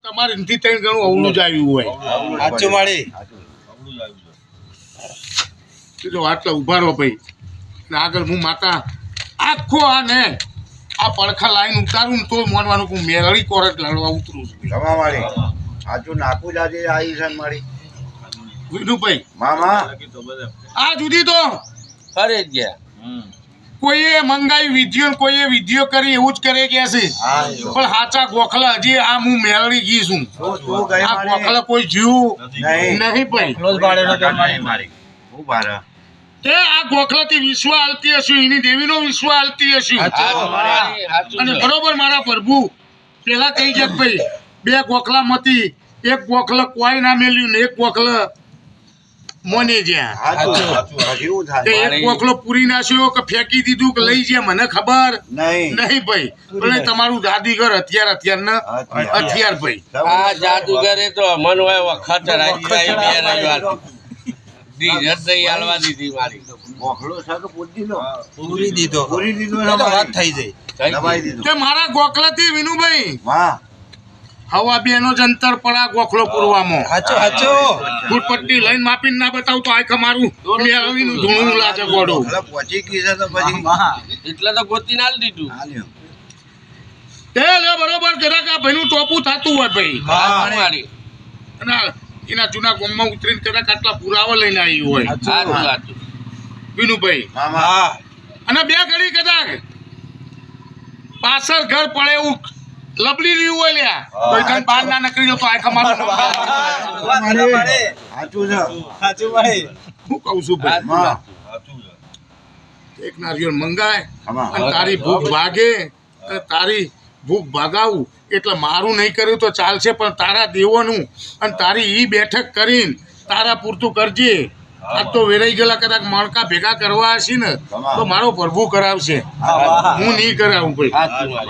તમારે એનથી 3 ગણું અવળું જ આવ્યું હોય. સાચું માળી. જો આટલા ઉભા રહો ભાઈ. ને આગળ હું માતા આખો આ ને આ પડખા લાઈન ઉતારું ને તો માનવાનું કે હું મેરળી કોરટ લડવા ઉતરું છું. જમા માળી. સાચું નાખું જ આજે આવી છે માળી. વિનુભાઈ મામા આ જુદી તો ફરે જ ગયા. કોઈએ મંગાવી વિધિઓ ને કોઈએ વિધિઓ કરી એવું જ કરે કે છે. હા પણ હાચા ગોખલા હજી આ હું મેળવી ગઈ છું. તું ગઈ આ માળી. ગોખલા કોઈ જીવ નહીં. નહીં ભાઈ. માળી. હું બારા. તે આ ગોખલાથી વિશ્વ હાલતી હશું એની દેવીનો વિશ્વ હાલતી હશું. અને બરોબર મારા પ્રભુ પેલા કહી ગયા કે ભાઈ 2 ગોખલા મતી એક ગોખલા કોઈ ના મેલ્યું ને એક ગોખલા મોને જ્યાં સાચું. હજી હું તે થાય? એક ગોખલો પૂરી નાખ્યો કે ફેંકી દીધું કે લઈ જાય મને ખબર નહીં. નહીં ભાઈ. પણ તમારું જાદુગર હથિયાર ભાઈ. આ જાદુગરે તો મન હોય વખત રાજી બે રવિવાર દી હૃદય હાલવા દીધી મારી. મોકળો છે કે પૂરી દીધો? પૂરી દીધો પૂરી દીધો એ તો વાત થઈ જાય. દબાઈ દીધો. કે મારા ગોખલાથી વિનુભાઈ વાહ. હવા બેનો જ અંતર પડા ગોખલો પૂરવામાં સાચું ફૂટપટ્ટી લઈને માપીને ના બતાવું તો આખા મારું મેળવીનું ધૂણું લાગે ગોડું. હવે પહોંચી ગઈ છે તો પછી એટલે તો ગોતી ના દીધું. હાલ્યો. તે લે બરોબર જરાક આ ભાઈનું ટોપું થતું હોય ભાઈ. મારી અને એના જૂના ગામમાં ઉતરીને કદાચ આટલા પુરાવા લઈને આવ્યું હોય સારું સાચું. વિનુભાઈ. મામા અને 2 ઘડી કદાચ પાછળ ઘર પડે એવું લબડી રહ્યું હોય લ્યા તો એકદમ બહાર ના નીકળી જાવ તો આખા મારું સાચું છે. હું કહું છું ભાઈ માં. એક નારિયેળ મંગાય આમાં. અને તારી ભૂખ ભાગે અને તારી ભૂખ ભાગાવું એટલે મારું નહીં કર્યું તો ચાલશે પણ તારા દેવોનું અને તારી ઈ બેઠક કરીને તારા પૂરતું કરજે. આજ તો વેરાઈ ગયેલા કદાચ મણકા ભેગા કરવા હશે ને તો મારો પ્રભુ કરાવશે. હું નહીં કરાવું ભાઈ. સાચું મારી.